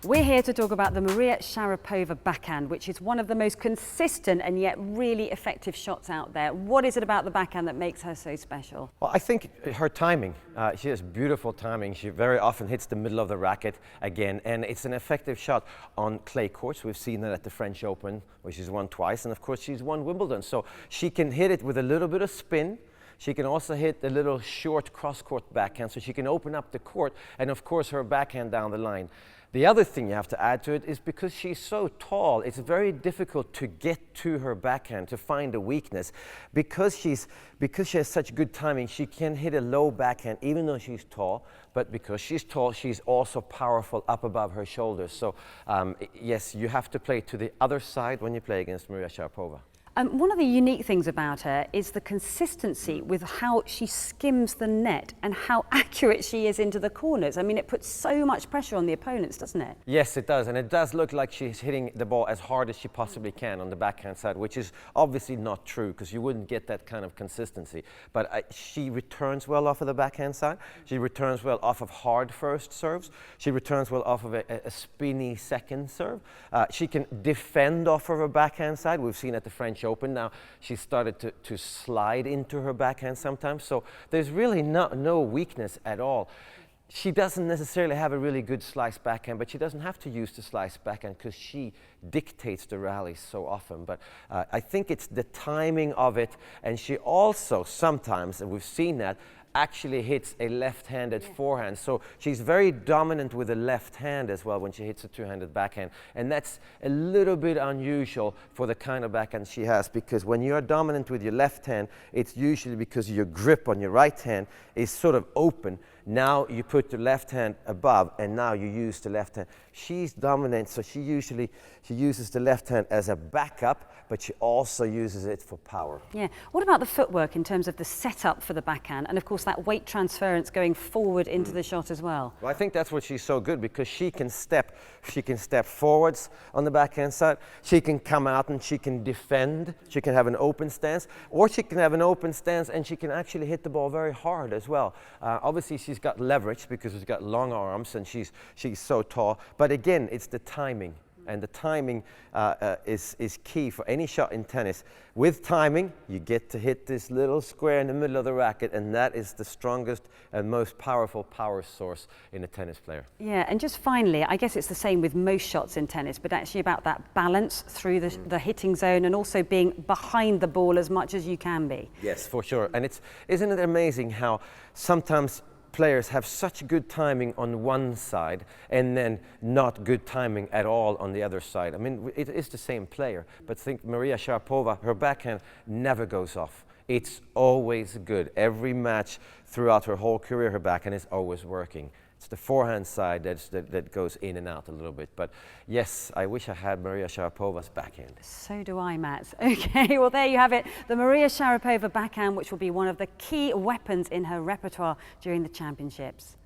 We're here to talk about the Maria Sharapova backhand, which is one of the most consistent and yet really effective shots out there. What is it about the backhand that makes her so special? Well, I think her timing. She has beautiful timing. She very often hits the middle of the racket again, and it's an effective shot on clay courts. We've seen that at the French Open, where she's won twice, and of course she's won Wimbledon. So she can hit it with a little bit of spin. She can also hit a little short cross-court backhand, so she can open up the court, and of course her backhand down the line. The other thing you have to add to it is because she's so tall, it's very difficult to get to her backhand, to find a weakness. Because she has such good timing, she can hit a low backhand even though she's tall, but because she's tall, she's also powerful up above her shoulders. So yes, you have to play to the other side when you play against Maria Sharapova. One of the unique things about her is the consistency with how she skims the net and how accurate she is into the corners. I mean, it puts so much pressure on the opponents, doesn't it? Yes, it does. And it does look like she's hitting the ball as hard as she possibly can on the backhand side, which is obviously not true because you wouldn't get that kind of consistency. But she returns well off of the backhand side. She returns well off of hard first serves. She returns well off of a spinny second serve. She can defend off of her backhand side. We've seen at the French Open now she's started to slide into her backhand sometimes, so there's really no weakness at all. She doesn't necessarily have a really good slice backhand, but she doesn't have to use the slice backhand because she dictates the rallies so often. But I think it's the timing of it, and she also sometimes, and we've seen that, actually hits a left-handed forehand. So she's very dominant with the left hand as well when she hits a two-handed backhand. And that's a little bit unusual for the kind of backhand she has, because when you're dominant with your left hand, it's usually because your grip on your right hand is sort of open. Now you put the left hand above, and now you use the left hand. She's dominant, so she uses the left hand as a backup, but she also uses it for power. Yeah. What about the footwork in terms of the setup for the backhand, and of course that weight transference going forward into the shot as well? Well, I think that's what she's so good, because she can step forwards on the backhand side. She can come out and she can defend. She can have an open stance, or she can have an open stance and she can actually hit the ball very hard as well. Obviously, she's got leverage because she's got long arms and she's so tall. But again, it's the timing. And the timing is key for any shot in tennis. With timing, you get to hit this little square in the middle of the racket, and that is the strongest and most powerful power source in a tennis player. Yeah, and just finally, I guess it's the same with most shots in tennis, but actually about that balance through the hitting zone and also being behind the ball as much as you can be. Yes, for sure. And isn't it amazing how sometimes players have such good timing on one side and then not good timing at all on the other side. I mean, it is the same player, but think Maria Sharapova, her backhand never goes off. It's always good. Every match throughout her whole career, her backhand is always working. It's the forehand side that goes in and out a little bit. But yes, I wish I had Maria Sharapova's backhand. So do I, Matt. Okay, well, there you have it. The Maria Sharapova backhand, which will be one of the key weapons in her repertoire during the championships.